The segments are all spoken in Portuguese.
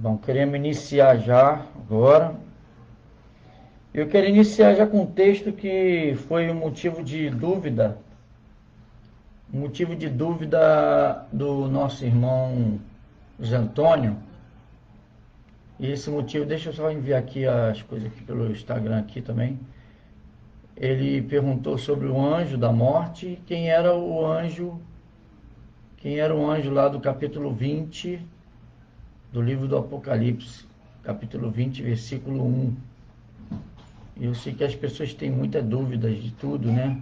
Bom, queremos iniciar já agora. Eu quero iniciar já com um texto que foi um motivo de dúvida do nosso irmão José Antônio. E esse motivo, deixa eu só enviar aqui as coisas aqui pelo Instagram aqui também. Ele perguntou sobre o anjo da morte, quem era o anjo lá do capítulo 20 do livro do Apocalipse, capítulo 20, versículo 1. Eu sei que as pessoas têm muitas dúvidas de tudo, né?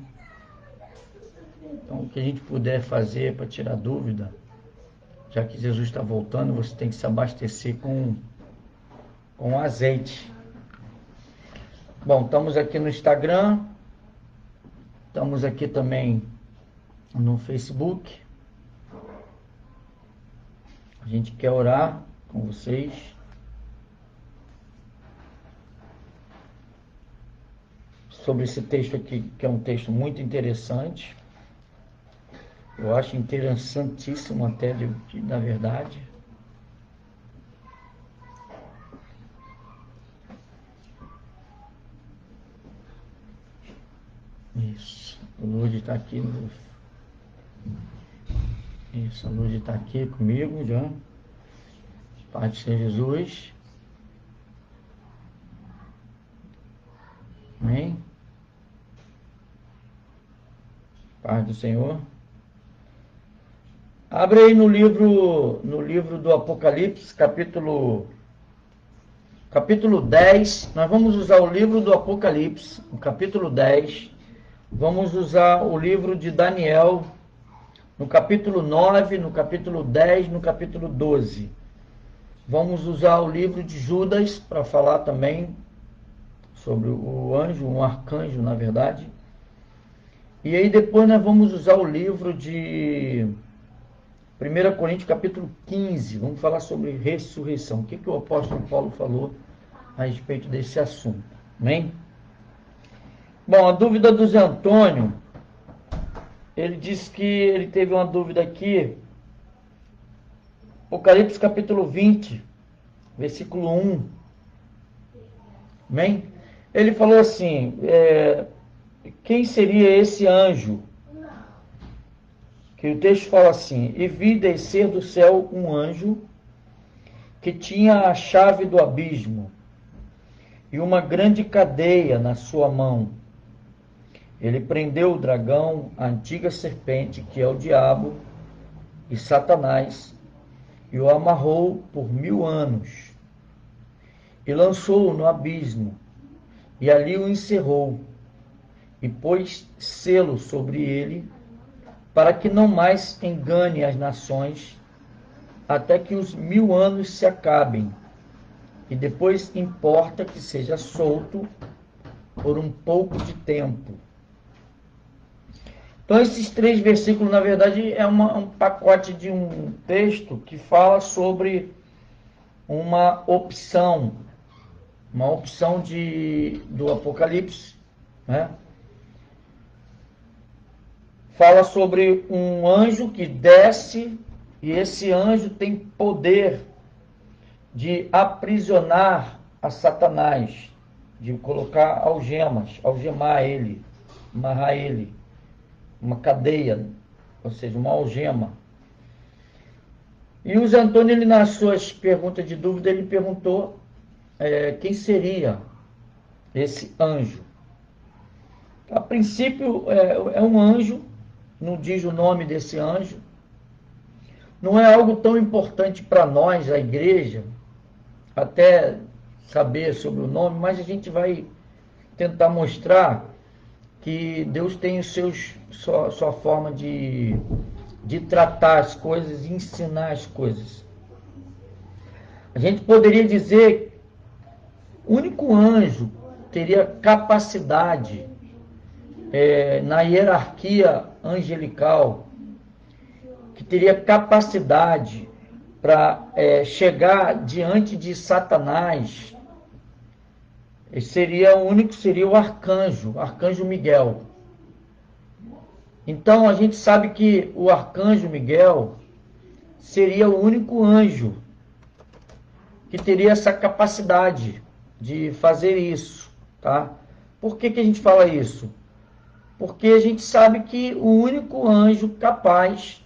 Então, o que a gente puder fazer para tirar dúvida, já que Jesus está voltando, você tem que se abastecer com azeite. Bom, estamos aqui no Instagram, estamos aqui também no Facebook. A gente quer orar com vocês. Sobre esse texto aqui, que é um texto muito interessante. Eu acho interessantíssimo até, na verdade. Isso, o Lourdes está aqui. Isso, a Lourdes está aqui comigo já. Pai do Senhor Jesus. Amém? Paz do Senhor. Abre aí no livro do Apocalipse, capítulo 10. Nós vamos usar o livro do Apocalipse, no capítulo 10. Vamos usar o livro de Daniel, no capítulo 9, no capítulo 10, no capítulo 12. Vamos usar o livro de Judas para falar também sobre o anjo, um arcanjo, na verdade. E aí depois nós vamos usar o livro de 1 Coríntios, capítulo 15. Vamos falar sobre ressurreição. O que o apóstolo Paulo falou a respeito desse assunto. Amém? Bom, a dúvida do Zé Antônio, ele disse que ele teve uma dúvida aqui. Apocalipse, capítulo 20, versículo 1. Amém? Ele falou assim, quem seria esse anjo? Que o texto fala assim: e vi descer do céu um anjo que tinha a chave do abismo e uma grande cadeia na sua mão. Ele prendeu o dragão, a antiga serpente, que é o diabo e Satanás, e o amarrou por 1000 anos, e lançou-o no abismo, e ali o encerrou, e pôs selo sobre ele, para que não mais engane as nações, até que os 1000 anos se acabem, e depois importa que seja solto por um pouco de tempo. Então esses 3 versículos, na verdade, é um pacote de um texto que fala sobre uma opção do Apocalipse, né? Fala sobre um anjo que desce, e esse anjo tem poder de aprisionar a Satanás, de colocar algemar ele, amarrar ele, uma cadeia, ou seja, uma algema. E o Zé Antônio, ele, nas suas perguntas de dúvida, ele perguntou quem seria esse anjo. A princípio, é um anjo, não diz o nome desse anjo. Não é algo tão importante para nós, a igreja, até saber sobre o nome, mas a gente vai tentar mostrar que Deus tem sua forma de tratar as coisas e ensinar as coisas. A gente poderia dizer que o único anjo teria capacidade na hierarquia angelical, que teria capacidade para chegar diante de Satanás, seria o arcanjo Miguel. Então a gente sabe que o arcanjo Miguel seria o único anjo que teria essa capacidade de fazer isso, tá? Por que a gente fala isso? Porque a gente sabe que o único anjo capaz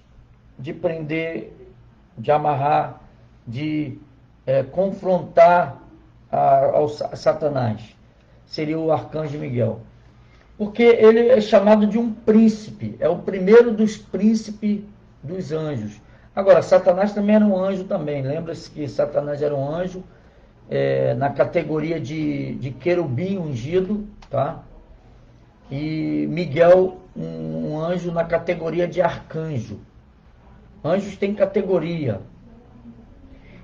de prender, de amarrar, de confrontar a Satanás seria o arcanjo Miguel. Porque ele é chamado de um príncipe, é o primeiro dos príncipes dos anjos. Agora, Satanás também era um anjo também. Lembra-se que Satanás era um anjo na categoria de querubim ungido, tá? E Miguel, um anjo na categoria de arcanjo. Anjos têm categoria.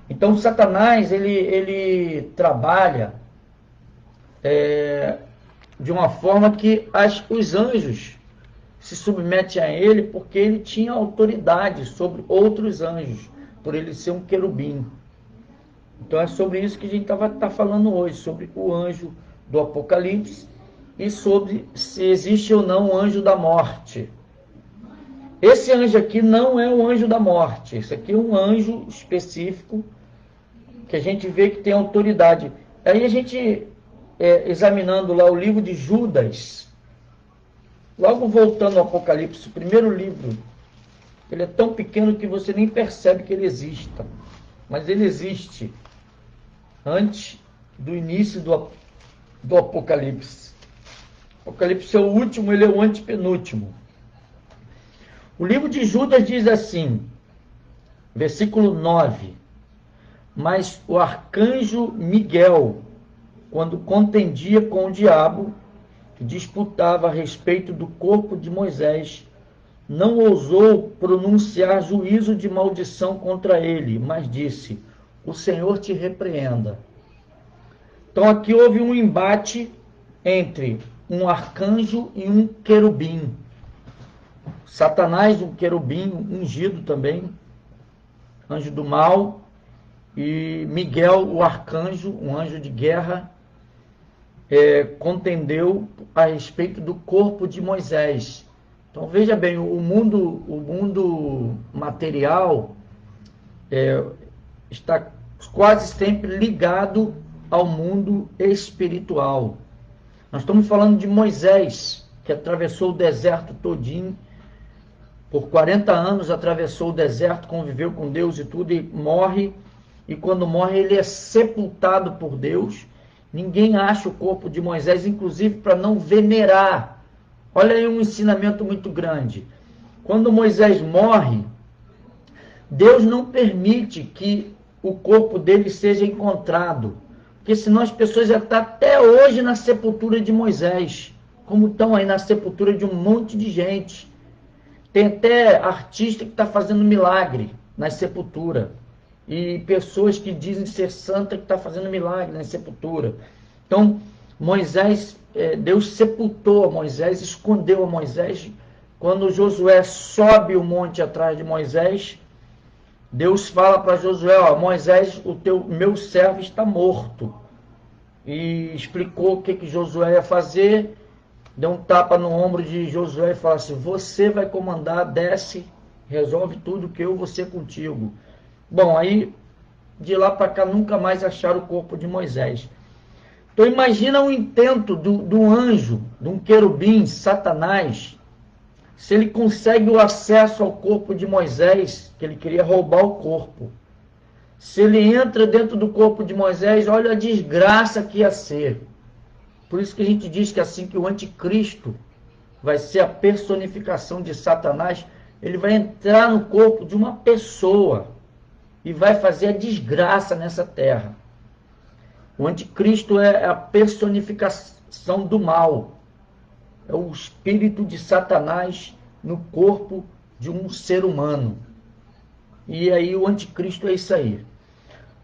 Então, Satanás, ele trabalha de uma forma que os anjos se submetem a ele, porque ele tinha autoridade sobre outros anjos, por ele ser um querubim. Então é sobre isso que a gente tá falando hoje, sobre o anjo do Apocalipse e sobre se existe ou não o anjo da morte. Esse anjo aqui não é o anjo da morte, esse aqui é um anjo específico que a gente vê que tem autoridade. Aí a gente, examinando lá o livro de Judas, logo voltando ao Apocalipse, o primeiro livro, ele é tão pequeno que você nem percebe que ele exista, mas ele existe antes do início do Apocalipse. O Apocalipse é o último, ele é o antepenúltimo. O livro de Judas diz assim, versículo 9: mas o arcanjo Miguel, quando contendia com o diabo, que disputava a respeito do corpo de Moisés, não ousou pronunciar juízo de maldição contra ele, mas disse: o Senhor te repreenda. Então aqui houve um embate entre um arcanjo e um querubim. Satanás, um querubim ungido também, anjo do mal, e Miguel, o arcanjo, um anjo de guerra, contendeu a respeito do corpo de Moisés. Então veja bem, o mundo material está quase sempre ligado ao mundo espiritual. Nós estamos falando de Moisés, que atravessou o deserto todinho, por 40 anos atravessou o deserto, conviveu com Deus e tudo, e morre, e quando morre ele é sepultado por Deus. Ninguém acha o corpo de Moisés, inclusive para não venerar. Olha aí um ensinamento muito grande. Quando Moisés morre, Deus não permite que o corpo dele seja encontrado, porque senão as pessoas já estão até hoje na sepultura de Moisés, como estão aí na sepultura de um monte de gente. Tem até artista que está fazendo milagre na sepultura, e pessoas que dizem ser santa que está fazendo milagre na sepultura. Então, Moisés, Deus sepultou a Moisés, escondeu a Moisés. Quando Josué sobe o monte atrás de Moisés, Deus fala para Josué: Moisés, meu servo está morto. E explicou o que Josué ia fazer, deu um tapa no ombro de Josué e falou assim: você vai comandar, desce, resolve tudo que eu vou ser contigo. Bom, aí de lá para cá nunca mais acharam o corpo de Moisés. Então imagina o intento do anjo, de um querubim, Satanás, se ele consegue o acesso ao corpo de Moisés, que ele queria roubar o corpo. Se ele entra dentro do corpo de Moisés, olha a desgraça que ia ser. Por isso que a gente diz que assim que o anticristo vai ser a personificação de Satanás, ele vai entrar no corpo de uma pessoa e vai fazer a desgraça nessa terra. O anticristo é a personificação do mal. É o espírito de Satanás no corpo de um ser humano. E aí o anticristo é isso aí.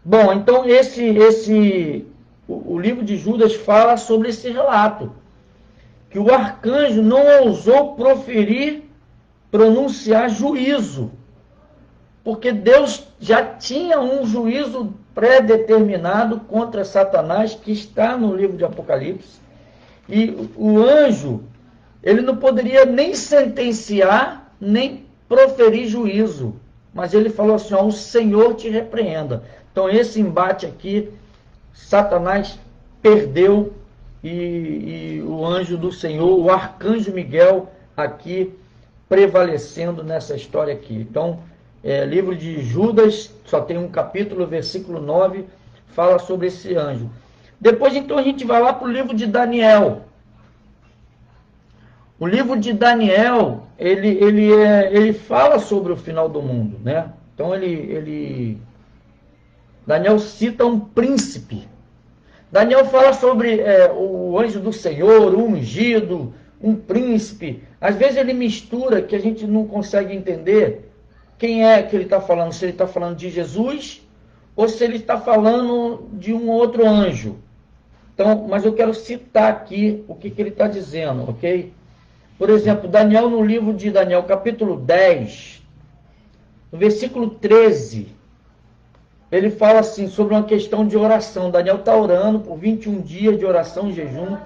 Bom, então o livro de Judas fala sobre esse relato, que o arcanjo não ousou pronunciar juízo, porque Deus já tinha um juízo pré-determinado contra Satanás, que está no livro de Apocalipse, e o anjo, ele não poderia nem sentenciar, nem proferir juízo, mas ele falou assim: o Senhor te repreenda. Então esse embate aqui, Satanás perdeu e o anjo do Senhor, o arcanjo Miguel, aqui prevalecendo nessa história aqui. Então, livro de Judas, só tem um capítulo, versículo 9, fala sobre esse anjo. Depois, então, a gente vai lá para o livro de Daniel. O livro de Daniel, ele fala sobre o final do mundo, né? Então, Daniel cita um príncipe. Daniel fala sobre o anjo do Senhor, o ungido, um príncipe. Às vezes ele mistura que a gente não consegue entender quem é que ele está falando. Se ele está falando de Jesus ou se ele está falando de um outro anjo. Então, mas eu quero citar aqui o que ele está dizendo, ok? Por exemplo, Daniel, no livro de Daniel, capítulo 10, no versículo 13, ele fala assim, sobre uma questão de oração. Daniel está orando por 21 dias de oração e jejum,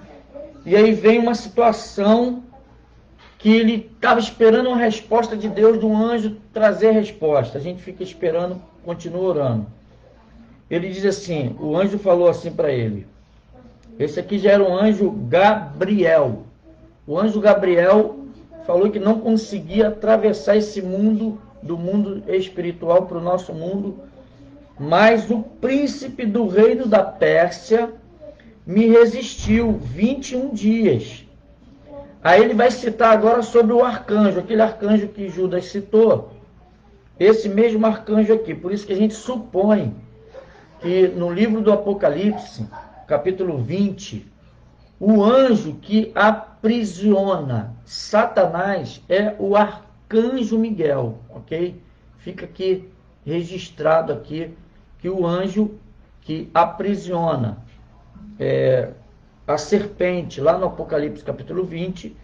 e aí vem uma situação que ele estava esperando uma resposta de Deus, de um anjo trazer a resposta. A gente fica esperando, continua orando. Ele diz assim, o anjo falou assim para ele, esse aqui já era o anjo Gabriel. O anjo Gabriel falou que não conseguia atravessar esse mundo, do mundo espiritual para o nosso mundo, mas o príncipe do reino da Pérsia me resistiu 21 dias. Aí ele vai citar agora sobre o arcanjo, aquele arcanjo que Judas citou, esse mesmo arcanjo aqui. Por isso que a gente supõe que no livro do Apocalipse, capítulo 20, o anjo que aprisiona Satanás é o arcanjo Miguel, ok? Fica aqui registrado aqui que o anjo que aprisiona a serpente, lá no Apocalipse capítulo 20,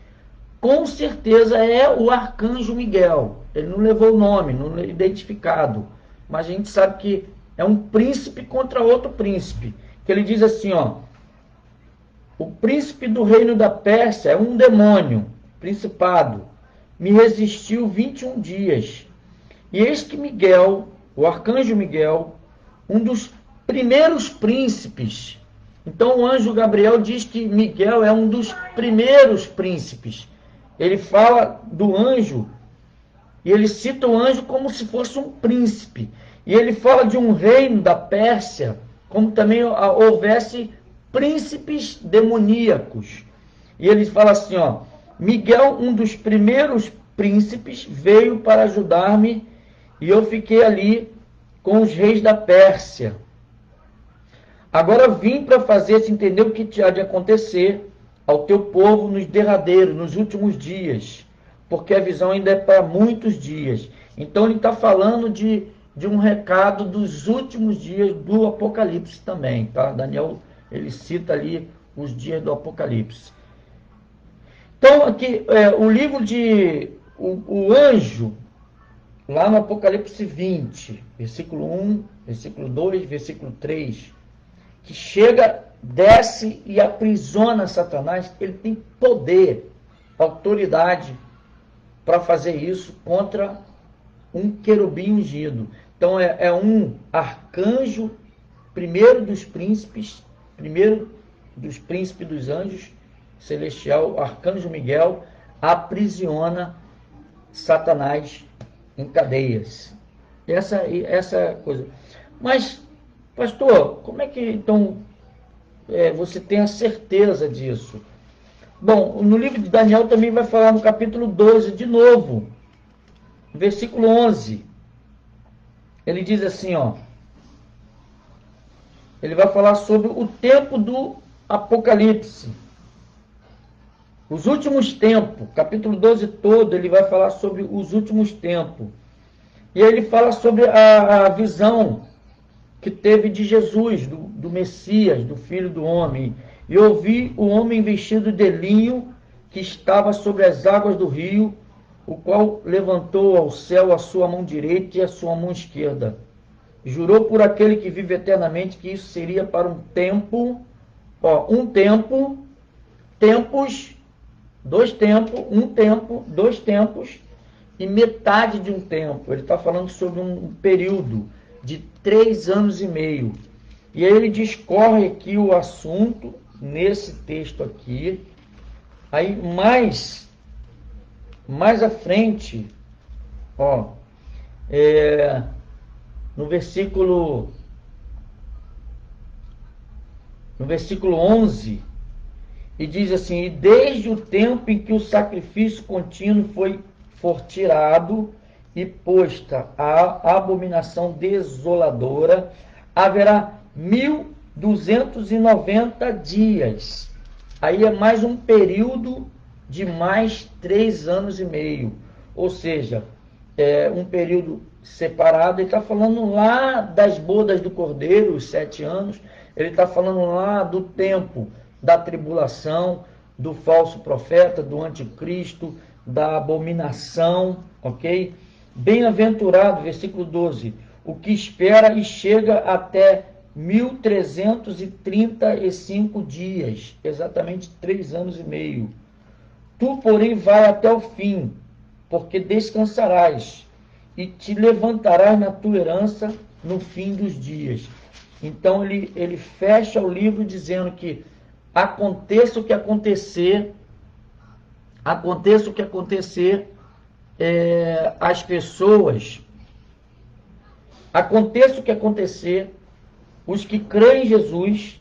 com certeza é o arcanjo Miguel. Ele não levou o nome, não é identificado, mas a gente sabe que é um príncipe contra outro príncipe, que ele diz assim, ó, o príncipe do reino da Pérsia é um demônio, principado, me resistiu 21 dias. E eis que Miguel, o arcanjo Miguel, um dos primeiros príncipes. Então o anjo Gabriel diz que Miguel é um dos primeiros príncipes. Ele fala do anjo, e ele cita o anjo como se fosse um príncipe. E ele fala de um reino da Pérsia, como também houvesse príncipes demoníacos. E ele fala assim, ó, Miguel, um dos primeiros príncipes, veio para ajudar-me, e eu fiquei ali com os reis da Pérsia. Agora vim para fazer-te entender o que há de acontecer ao teu povo nos derradeiros, nos últimos dias, porque a visão ainda é para muitos dias. Então ele está falando de um recado dos últimos dias do Apocalipse também, tá? Daniel, ele cita ali os dias do Apocalipse. Então aqui, o livro de o anjo, lá no Apocalipse 20, versículo 1, versículo 2, versículo 3, que chega, desce e aprisiona Satanás, ele tem poder, autoridade para fazer isso contra um querubim ungido. Então é um arcanjo, primeiro dos príncipes dos anjos celestial, arcanjo Miguel, aprisiona Satanás em cadeias. Essa coisa. Mas, pastor, como é que então você tem a certeza disso? Bom, no livro de Daniel também vai falar no capítulo 12 de novo, versículo 11. Ele diz assim, ó, ele vai falar sobre o tempo do Apocalipse. Os últimos tempos, capítulo 12 todo, ele vai falar sobre os últimos tempos. E ele fala sobre a visão que teve de Jesus, do Messias, do Filho do Homem. E ouvi o homem vestido de linho que estava sobre as águas do rio, o qual levantou ao céu a sua mão direita e a sua mão esquerda. Jurou por aquele que vive eternamente que isso seria para um tempo, tempos, dois tempos, um tempo, dois tempos e metade de um tempo. Ele está falando sobre um período de 3 anos e meio. E aí ele discorre aqui o assunto, nesse texto aqui. Aí mais à frente, ó, no versículo 11, e diz assim: e desde o tempo em que o sacrifício contínuo for tirado e posta a abominação desoladora, haverá 1290 dias. Aí é mais um período de mais 3 anos e meio. Ou seja, é um período separado. Ele está falando lá das bodas do Cordeiro, os 7 anos. Ele está falando lá do tempo da tribulação, do falso profeta, do anticristo, da abominação, ok? Bem-aventurado, versículo 12, o que espera e chega até 1335 dias, exatamente 3 anos e meio. Tu, porém, vai até o fim, porque descansarás, e te levantarás na tua herança no fim dos dias. Então ele fecha o livro dizendo que aconteça o que acontecer, as pessoas, aconteça o que acontecer, os que creem em Jesus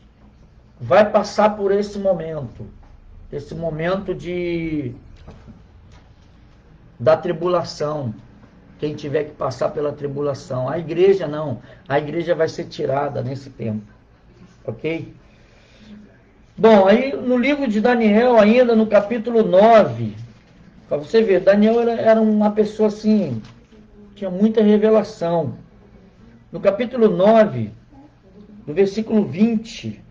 vai passar por esse momento da tribulação. Quem tiver que passar pela tribulação. A igreja não. A igreja vai ser tirada nesse tempo. Ok? Bom, aí no livro de Daniel, ainda no capítulo 9, para você ver, Daniel era uma pessoa assim, tinha muita revelação. No capítulo 9, do versículo 20,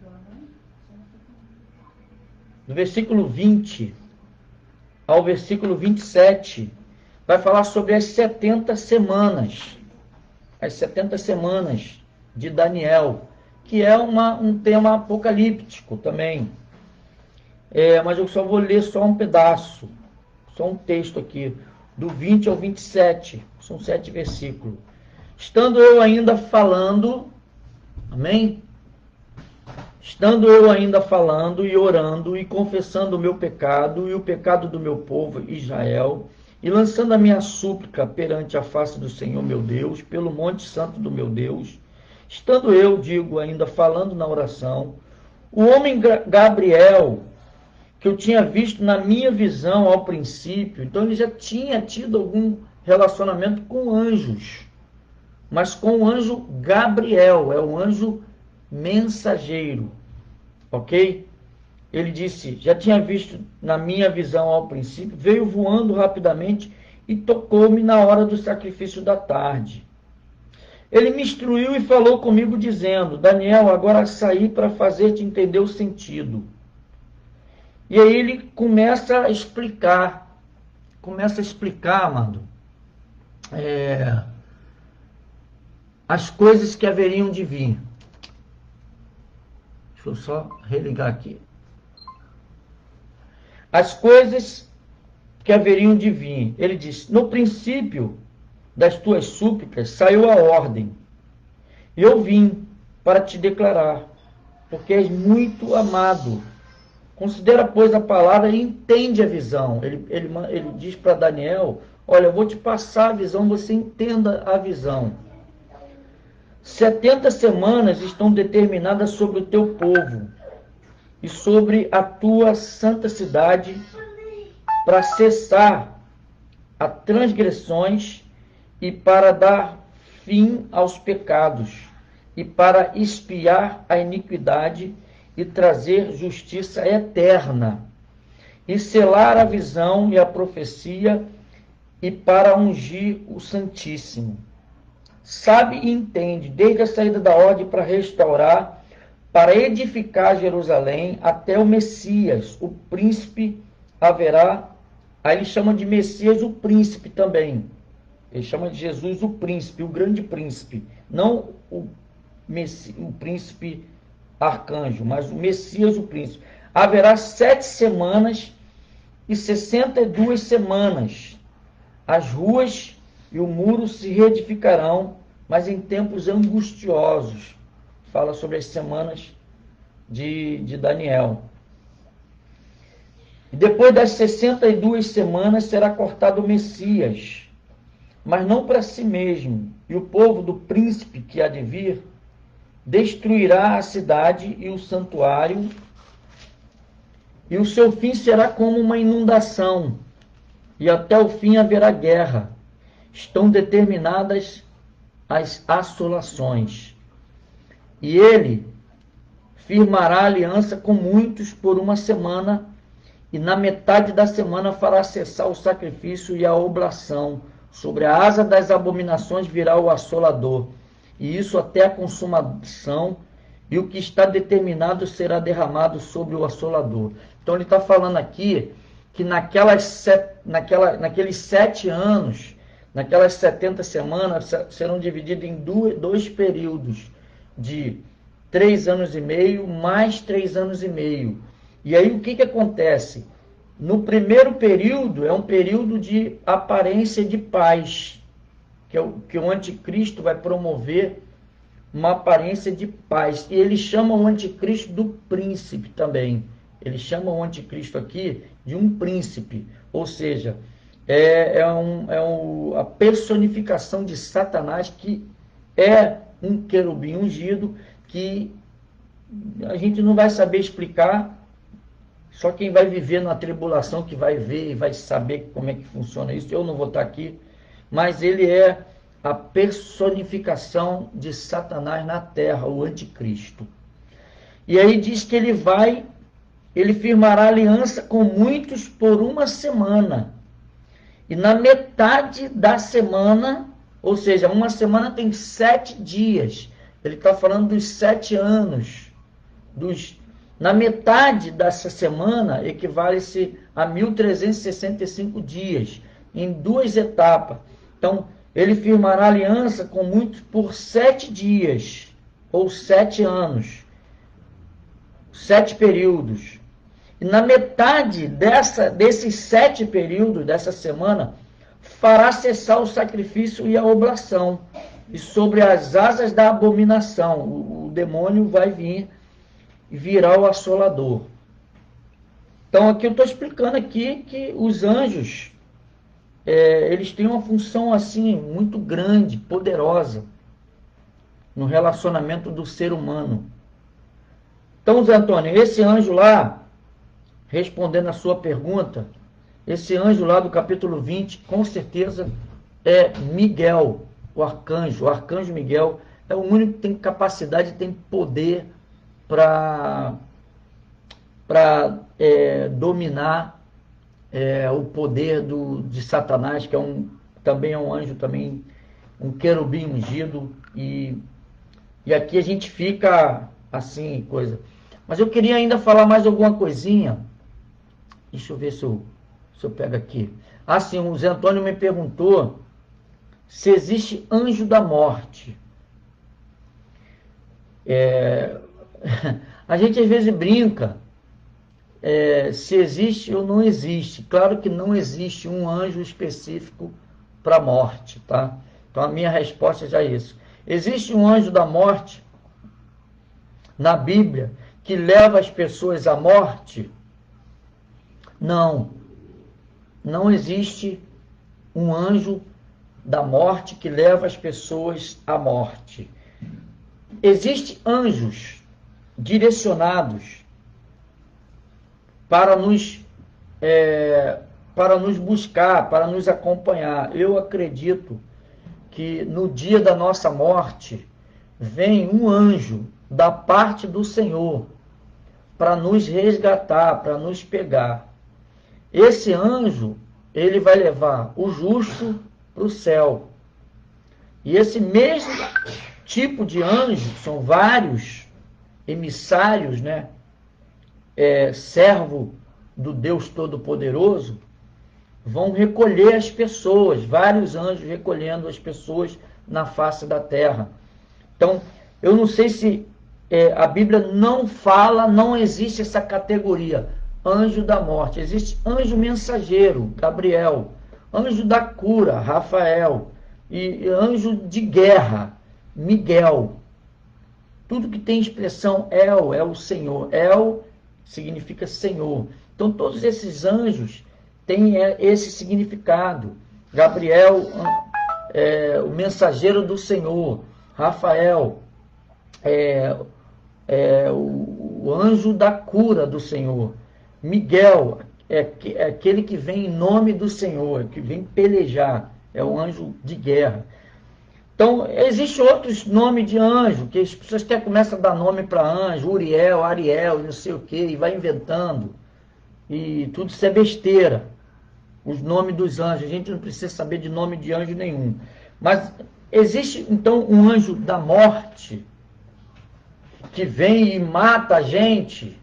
ao versículo 27, vai falar sobre as 70 semanas. As 70 semanas de Daniel, que é um tema apocalíptico também. Mas eu só vou ler só um pedaço, só um texto aqui, do 20 ao 27, são 7 versículos. Estando eu ainda falando, amém? Estando eu ainda falando e orando e confessando o meu pecado e o pecado do meu povo Israel, e lançando a minha súplica perante a face do Senhor meu Deus, pelo monte santo do meu Deus, estando eu, ainda falando na oração, o homem Gabriel, que eu tinha visto na minha visão ao princípio, então ele já tinha tido algum relacionamento com anjos, mas com o anjo Gabriel, é o anjo mensageiro, ok? Ele disse, já tinha visto na minha visão ao princípio, veio voando rapidamente e tocou-me na hora do sacrifício da tarde. Ele me instruiu e falou comigo dizendo, Daniel, agora saí para fazer-te entender o sentido. E aí ele começa a explicar, amado, as coisas que haveriam de vir. Deixa eu só religar aqui. As coisas que haveriam de vir. Ele diz, no princípio das tuas súplicas saiu a ordem. E eu vim para te declarar, porque és muito amado. Considera, pois, a palavra e entende a visão. Ele diz para Daniel, olha, eu vou te passar a visão, você entenda a visão. 70 semanas estão determinadas sobre o teu povo e sobre a tua santa cidade para cessar as transgressões e para dar fim aos pecados e para expiar a iniquidade e trazer justiça eterna e selar a visão e a profecia e para ungir o Santíssimo. Sabe e entende, desde a saída da ordem para restaurar, para edificar Jerusalém, até o Messias, o príncipe haverá. Aí ele chama de Messias o príncipe também. Ele chama de Jesus o príncipe, o grande príncipe. Não o príncipe arcanjo, mas o Messias o príncipe. Haverá 7 semanas e 62 semanas. As ruas e o muro se reedificarão mas em tempos angustiosos. Fala sobre as semanas de Daniel. E depois das 62 semanas será cortado o Messias, mas não para si mesmo. E o povo do príncipe que há de vir destruirá a cidade e o santuário, e o seu fim será como uma inundação, e até o fim haverá guerra. Estão determinadas as assolações. E ele firmará aliança com muitos por uma semana, e na metade da semana fará cessar o sacrifício e a oblação. Sobre a asa das abominações virá o assolador, e isso até a consumação, e o que está determinado será derramado sobre o assolador. Então ele está falando aqui que naqueles 7 anos, naquelas 70 semanas, serão divididos em dois períodos, de 3 anos e meio, mais 3 anos e meio. E aí o que acontece? No primeiro período, é um período de aparência de paz, que o anticristo vai promover uma aparência de paz. E ele chama o anticristo do príncipe também. Ele chama o anticristo aqui de um príncipe, ou seja, a personificação de Satanás, que é um querubim ungido, que a gente não vai saber explicar, só quem vai viver na tribulação que vai ver e vai saber como é que funciona isso. Eu não vou estar aqui, mas ele é a personificação de Satanás na terra, o anticristo. E aí diz que ele firmará aliança com muitos por uma semana. E na metade da semana, ou seja, uma semana tem 7 dias. Ele está falando dos 7 anos. Na metade dessa semana, equivale-se a 1.365 dias, em 2 etapas. Então, ele firmará aliança com muitos por 7 dias, ou 7 anos, 7 períodos. E na metade desses 7 períodos, dessa semana, fará cessar o sacrifício e a oblação. E sobre as asas da abominação, o demônio vai vir e virá o assolador. Então aqui eu estou explicando aqui que os anjos, eles têm uma função assim muito grande, poderosa, no relacionamento do ser humano. Então, Zé Antônio, esse anjo lá, respondendo a sua pergunta, esse anjo lá do capítulo 20, com certeza é Miguel, o arcanjo Miguel, é o único que tem capacidade, tem poder para dominar o poder de Satanás, que também é um anjo, também um querubim ungido, e aqui a gente fica assim, coisa. Mas eu queria ainda falar mais alguma coisinha. Deixa eu ver se eu pego aqui. Sim, o Zé Antônio me perguntou se existe anjo da morte. A gente às vezes brinca se existe ou não existe. Claro que não existe um anjo específico para a morte, tá? Então a minha resposta já é isso. Existe um anjo da morte na Bíblia que leva as pessoas à morte? Não existe um anjo da morte que leva as pessoas à morte. Existem anjos direcionados para nos buscar, para nos acompanhar. Eu acredito que no dia da nossa morte vem um anjo da parte do Senhor para nos resgatar, para nos pegar. Esse anjo, ele vai levar o justo para o céu. E esse mesmo tipo de anjo, são vários emissários, né? Servo do Deus Todo-Poderoso, vão recolher as pessoas, vários anjos recolhendo as pessoas na face da terra. Então, eu não sei se a Bíblia não fala, não existe essa categoria, anjo da morte. Existe anjo mensageiro, Gabriel, anjo da cura, Rafael, e anjo de guerra, Miguel. Tudo que tem expressão El é o Senhor. El significa Senhor. Então todos esses anjos têm esse significado. Gabriel, o mensageiro do Senhor. Rafael, o anjo da cura do Senhor. Miguel, é aquele que vem em nome do Senhor, que vem pelejar. É o anjo de guerra. Então, existem outros nomes de anjo, que as pessoas começam a dar nome para anjo, Uriel, Ariel, não sei o que, e vai inventando. E tudo isso é besteira. Os nomes dos anjos, a gente não precisa saber de nome de anjo nenhum. Mas existe, então, um anjo da morte, que vem e mata a gente,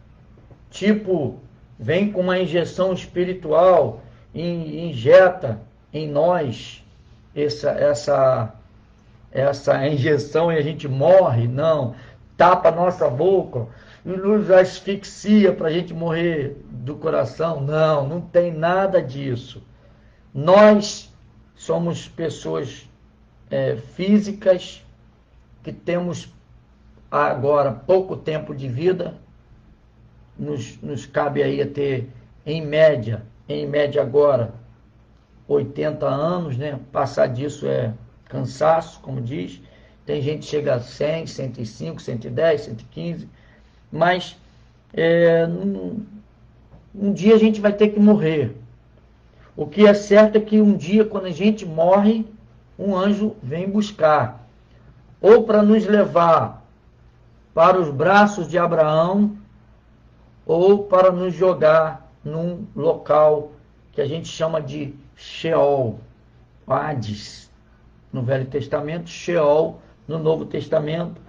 tipo, vem com uma injeção espiritual, e injeta em nós essa injeção e a gente morre. Não, tapa a nossa boca e nos asfixia para a gente morrer do coração. Não, não tem nada disso. Nós somos pessoas físicas que temos agora pouco tempo de vida. Nos cabe aí a ter, em média agora, 80 anos, né? Passar disso é cansaço, como diz. Tem gente que chega a 100, 105, 110, 115. Mas um dia a gente vai ter que morrer. O que é certo é que um dia, quando a gente morre, um anjo vem buscar. Ou para nos levar para os braços de Abraão, ou para nos jogar num local que a gente chama de Sheol, Hades, no Velho Testamento, Sheol, no Novo Testamento,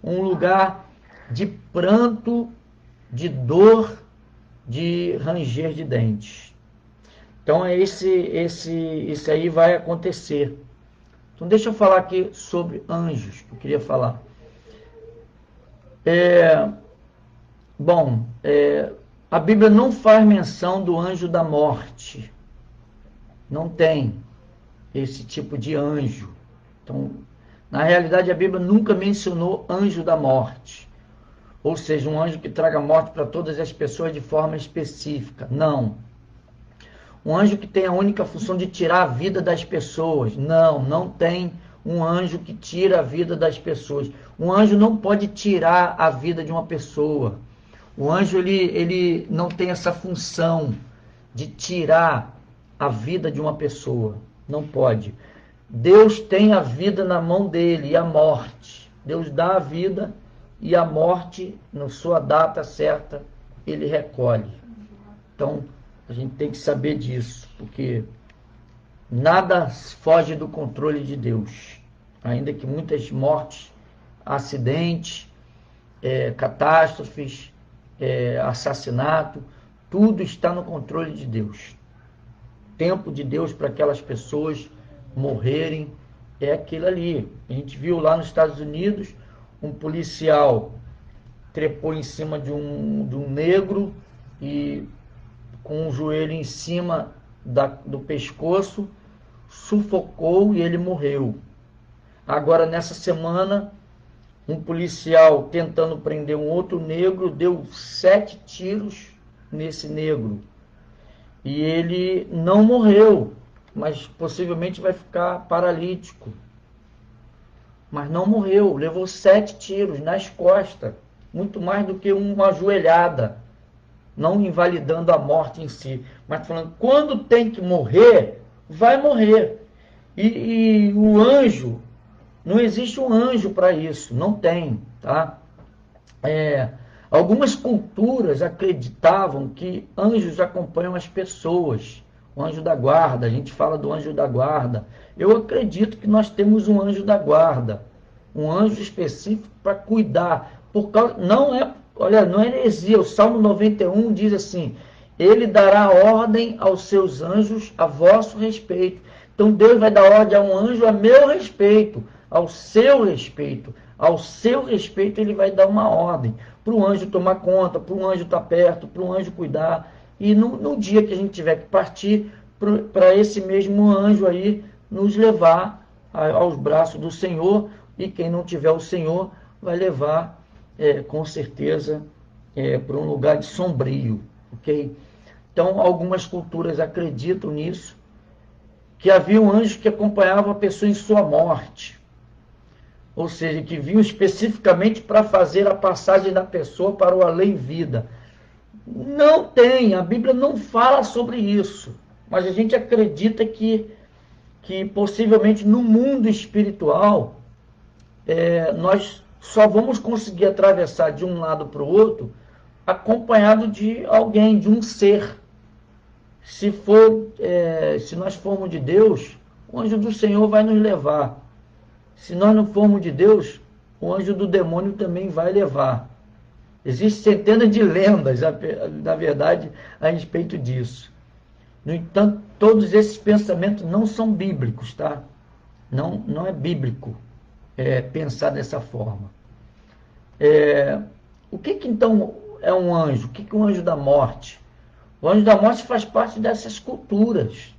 um lugar de pranto, de dor, de ranger de dentes. Então, isso aí vai acontecer. Então, deixa eu falar aqui sobre anjos, que eu queria falar. A Bíblia não faz menção do anjo da morte. Não tem esse tipo de anjo. Então, na realidade, a Bíblia nunca mencionou anjo da morte. Ou seja, um anjo que traga morte para todas as pessoas de forma específica. Não. Um anjo que tem a única função de tirar a vida das pessoas. Não, não tem um anjo que tira a vida das pessoas. Um anjo não pode tirar a vida de uma pessoa. O anjo, ele não tem essa função de tirar a vida de uma pessoa. Não pode. Deus tem a vida na mão dele e a morte. Deus dá a vida e a morte, na sua data certa, ele recolhe. Então, a gente tem que saber disso, porque nada foge do controle de Deus. Ainda que muitas mortes, acidentes, catástrofes, assassinato, tudo está no controle de Deus. O tempo de Deus para aquelas pessoas morrerem é aquilo ali. A gente viu lá nos Estados Unidos, um policial trepou em cima de um negro e com o joelho em cima do pescoço, sufocou e ele morreu. Agora, nessa semana, um policial tentando prender um outro negro, deu 7 tiros nesse negro. E ele não morreu, mas possivelmente vai ficar paralítico. Mas não morreu, levou 7 tiros nas costas, muito mais do que uma ajoelhada. Não invalidando a morte em si, mas falando, quando tem que morrer, vai morrer. E o anjo, não existe um anjo para isso, não tem, tá? Algumas culturas acreditavam que anjos acompanham as pessoas, o anjo da guarda, a gente fala do anjo da guarda. Eu acredito que nós temos um anjo da guarda, um anjo específico para cuidar, não é heresia. O Salmo 91 diz assim, ele dará ordem aos seus anjos a vosso respeito. Então Deus vai dar ordem a um anjo a meu respeito, ao seu respeito. Ao seu respeito ele vai dar uma ordem para o anjo tomar conta, para o anjo estar perto, para o anjo cuidar. E no dia que a gente tiver que partir, para esse mesmo anjo aí nos levar aos braços do Senhor, e quem não tiver o Senhor vai levar, com certeza, para um lugar de sombrio, ok? Então, algumas culturas acreditam nisso, que havia um anjo que acompanhava a pessoa em sua morte, ou seja, que vinha especificamente para fazer a passagem da pessoa para o além-vida. Não tem, a Bíblia não fala sobre isso, mas a gente acredita que possivelmente no mundo espiritual, nós só vamos conseguir atravessar de um lado para o outro acompanhado de alguém, de um ser. Se nós formos de Deus, o anjo do Senhor vai nos levar. Se nós não formos de Deus, o anjo do demônio também vai levar. Existem centenas de lendas, na verdade, a respeito disso. No entanto, todos esses pensamentos não são bíblicos, tá? Não é bíblico pensar dessa forma. O que então é um anjo? O que é um anjo da morte? O anjo da morte faz parte dessas culturas,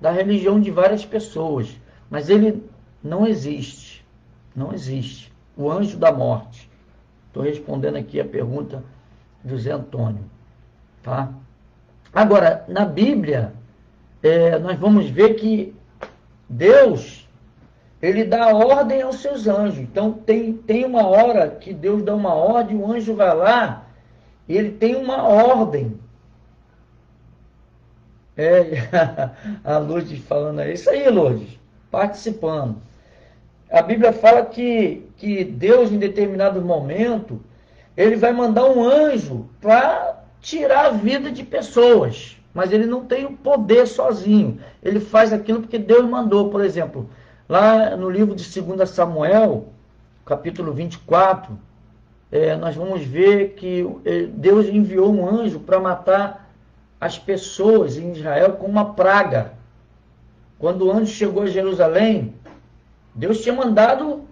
da religião de várias pessoas, mas ele não existe. Não existe. O anjo da morte. Estou respondendo aqui a pergunta do Zé Antônio. Tá? Agora, na Bíblia, nós vamos ver que Deus, ele dá ordem aos seus anjos. Então, tem uma hora que Deus dá uma ordem, o anjo vai lá, e ele tem uma ordem. A Lourdes falando aí. Isso aí, Lourdes, participando. A Bíblia fala que Deus, em determinado momento, ele vai mandar um anjo para tirar a vida de pessoas. Mas ele não tem o poder sozinho. Ele faz aquilo porque Deus mandou. Por exemplo, lá no livro de 2 Samuel, capítulo 24, nós vamos ver que Deus enviou um anjo para matar as pessoas em Israel com uma praga. Quando o anjo chegou a Jerusalém, Deus tinha mandado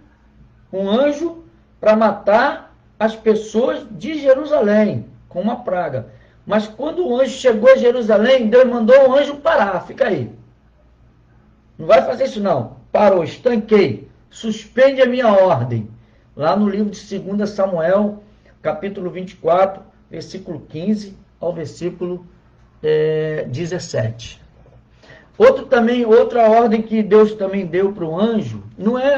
um anjo para matar as pessoas de Jerusalém com uma praga. Mas quando o anjo chegou a Jerusalém, Deus mandou o anjo parar. Fica aí. Não vai fazer isso não. Parou, estanquei. Suspende a minha ordem. Lá no livro de 2 Samuel, capítulo 24, versículo 15 ao versículo 17. Outra ordem que Deus também deu para o anjo,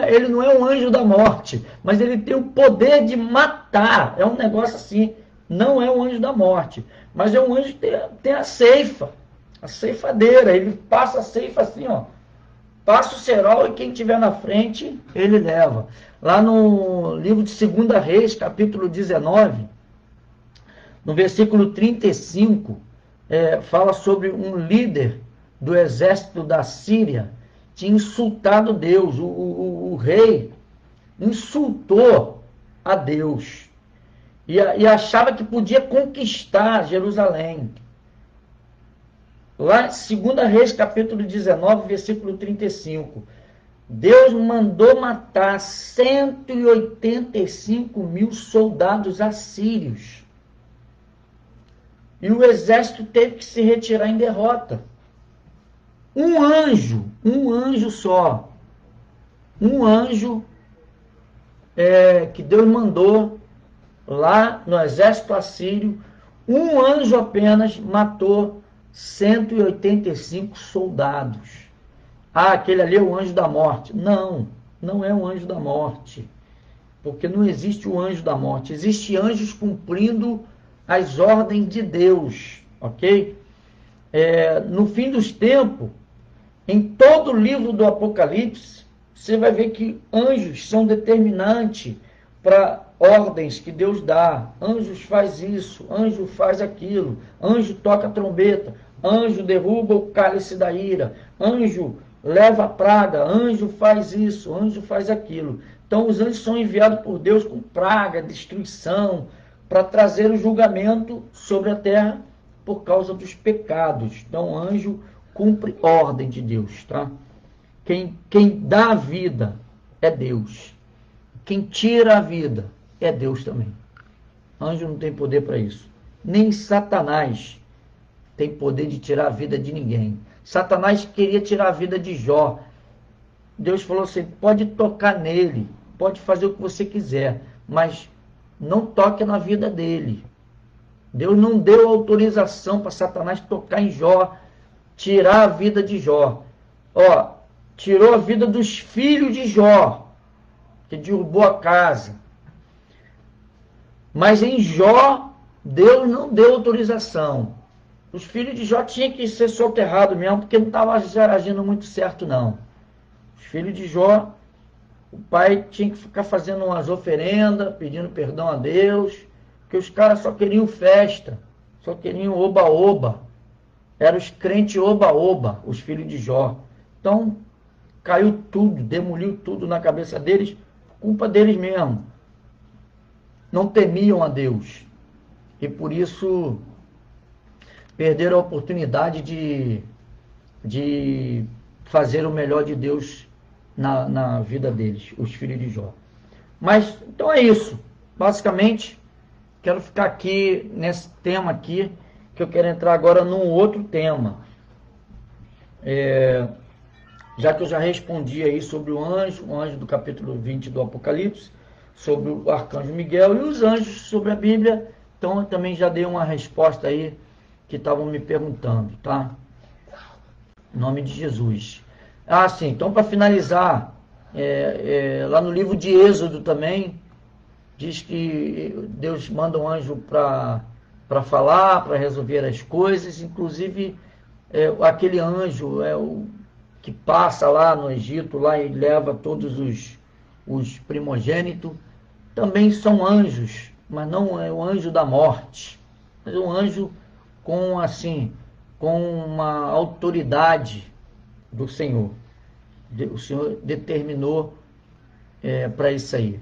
ele não é um anjo da morte, mas ele tem o poder de matar. É um negócio assim, não é um anjo da morte, mas é um anjo que tem a ceifa, a ceifadeira. Ele passa a ceifa assim, ó, passa o cerol e quem tiver na frente, ele leva. Lá no livro de 2 Reis, capítulo 19, no versículo 35, fala sobre um líder do exército da Síria, tinha insultado Deus. O rei insultou a Deus e achava que podia conquistar Jerusalém. Lá em 2 Reis, capítulo 19, versículo 35, Deus mandou matar 185.000 soldados assírios. E o exército teve que se retirar em derrota. Um anjo só. Um anjo que Deus mandou lá no exército assírio, um anjo apenas matou 185 soldados. Aquele ali é o anjo da morte. Não é um anjo da morte. Porque não existe o anjo da morte. Existem anjos cumprindo as ordens de Deus, ok? No fim dos tempos, em todo o livro do Apocalipse, você vai ver que anjos são determinantes para ordens que Deus dá. Anjos faz isso, anjo faz aquilo, anjo toca a trombeta, anjo derruba o cálice da ira, anjo leva a praga, anjo faz isso, anjo faz aquilo. Então os anjos são enviados por Deus com praga, destruição, para trazer o julgamento sobre a terra por causa dos pecados. Então, o anjo cumpre ordem de Deus, tá? Quem dá a vida é Deus. Quem tira a vida é Deus também. Anjo não tem poder para isso. Nem Satanás tem poder de tirar a vida de ninguém. Satanás queria tirar a vida de Jó. Deus falou assim, pode tocar nele, pode fazer o que você quiser, mas não toque na vida dele. Deus não deu autorização para Satanás tocar em Jó, tirar a vida de Jó. Ó, tirou a vida dos filhos de Jó, que derrubou a casa. Mas em Jó, Deus não deu autorização. Os filhos de Jó tinham que ser soterrados mesmo, porque não estava agindo muito certo, não. Os filhos de Jó, o pai tinha que ficar fazendo umas oferendas, pedindo perdão a Deus, porque os caras só queriam festa, só queriam oba-oba. Eram os crentes oba-oba, os filhos de Jó. Então, caiu tudo, demoliu tudo na cabeça deles, culpa deles mesmo. Não temiam a Deus. E por isso perderam a oportunidade de fazer o melhor de Deus na vida deles, os filhos de Jó. Mas, então é isso. Basicamente, quero ficar aqui nesse tema aqui, que eu quero entrar agora num outro tema. Já que eu já respondi aí sobre o anjo do capítulo 20 do Apocalipse, sobre o arcanjo Miguel e os anjos sobre a Bíblia, então eu também já dei uma resposta aí que estavam me perguntando, tá? Em nome de Jesus. Ah, sim, então para finalizar, lá no livro de Êxodo também, diz que Deus manda um anjo para falar, para resolver as coisas, inclusive aquele anjo o que passa lá no Egito, lá e leva todos os primogênitos, também são anjos, mas não é o anjo da morte, mas um anjo com uma autoridade do Senhor. O Senhor determinou para isso aí.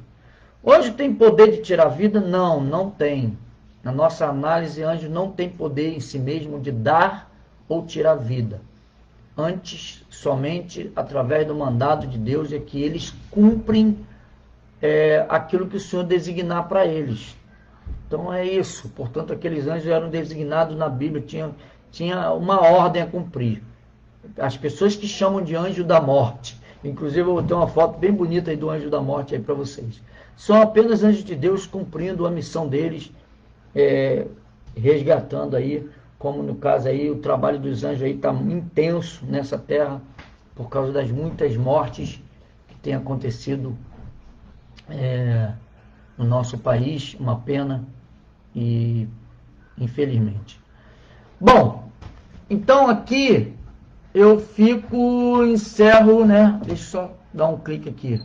Anjo tem poder de tirar a vida? Não, não tem. Na nossa análise, anjo não tem poder em si mesmo de dar ou tirar vida. Antes, somente através do mandado de Deus é que eles cumprem aquilo que o Senhor designar para eles. Então é isso. Portanto, aqueles anjos eram designados na Bíblia, tinha uma ordem a cumprir. As pessoas que chamam de anjo da morte, inclusive eu vou ter uma foto bem bonita aí do anjo da morte aí para vocês, são apenas anjos de Deus cumprindo a missão deles, resgatando aí, como no caso aí, o trabalho dos anjos aí está intenso nessa terra, por causa das muitas mortes que tem acontecido no nosso país, uma pena, e infelizmente. Bom, então aqui eu encerro, né? Deixa eu só dar um clique aqui.